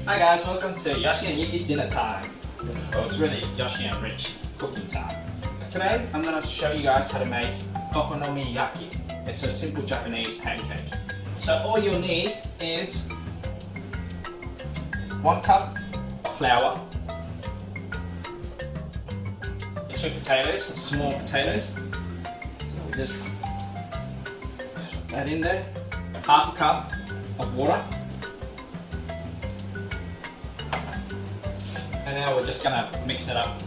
Hi guys, welcome to Yoshi and Yuki dinner time. Well, it's really Yoshi and Rich cooking time. Today, I'm going to show you guys how to make Okonomiyaki. It's a simple Japanese pancake. So all you'll need is 1 cup of flour, 2 potatoes, small potatoes. So we just put that in there. Half a cup of water. And now we're just going to mix it up.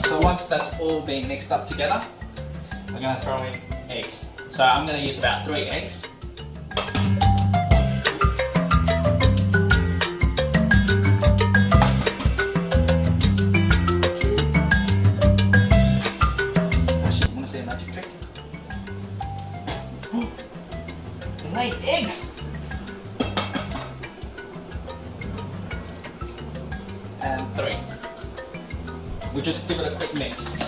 So once that's all been mixed up together, we're going to throw in eggs. So I'm going to use about 3 eggs. Lay eggs! And 3. We just give it a quick mix.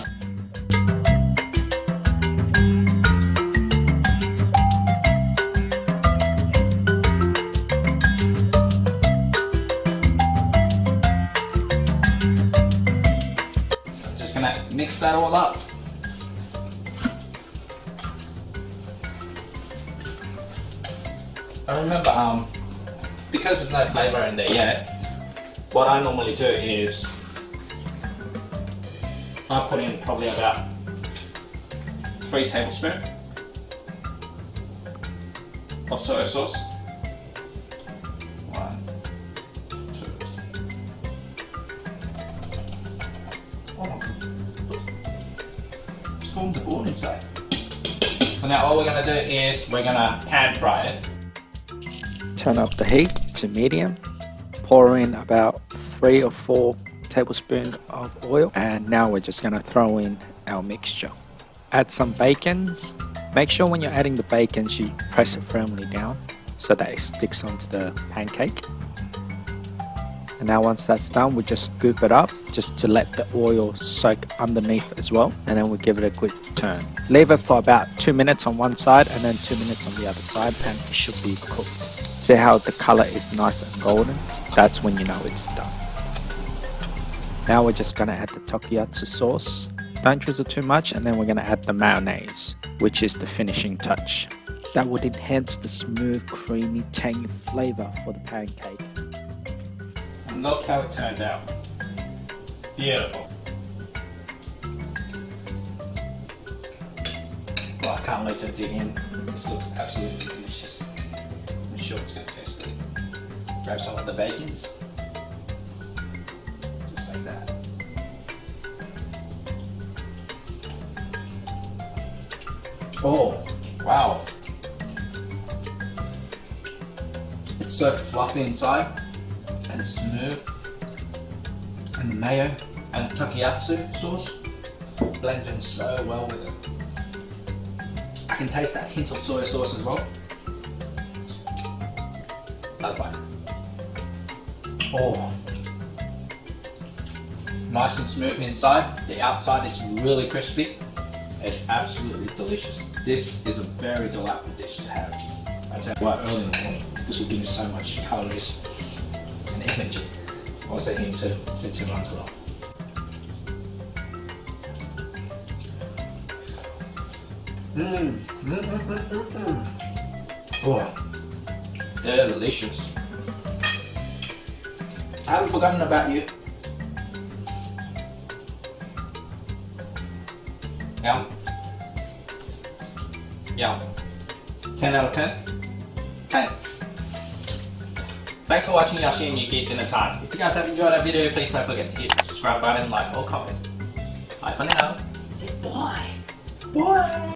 So I'm just gonna mix that all up. I remember, because there's no flavour in there yet, what I normally do is I put in probably about 3 tablespoons of soy sauce. 1, 2. Oh, it's formed the board inside. So now all we're going to do is we're going to pan fry it. Turn up the heat to medium, pour in about 3 or 4 tablespoons of oil, and now we're just going to throw in our mixture. Add some bacons. Make sure when you're adding the bacons you press it firmly down so that it sticks onto the pancake. And now once that's done, we just scoop it up just to let the oil soak underneath as well, and then we'll give it a quick turn. Leave it for about 2 minutes on one side and then 2 minutes on the other side, and it should be cooked. See how the color is nice and golden? That's when you know it's done. Now we're just going to add the takoyaki sauce. Don't drizzle too much, and then we're going to add the mayonnaise, which is the finishing touch. That would enhance the smooth, creamy, tangy flavor for the pancake. And look how it turned out. Beautiful. Well, I can't wait to dig in. This looks absolutely delicious. I'm sure it's going to taste good. Grab some of the bacons. Just like that. Oh, wow. It's so fluffy inside and smooth. And the mayo and the takoyaki sauce blends in so well with it. I can taste that hint of soy sauce as well. Another bite. Oh, nice and smooth inside. The outside is really crispy. It's absolutely delicious. This is a very delightful dish to have. I tell you what, early in the morning, this will give me so much calories and energy. Also here too, since it runs along. Oh, they're delicious. I haven't forgotten about you. Yum. Yum. 10 out of 10? 10. Thanks for watching Yoshi and Yuki Dinner Time. If you guys have enjoyed our video, please don't forget to hit the subscribe button, like or comment. Bye for now. Say bye. Bye.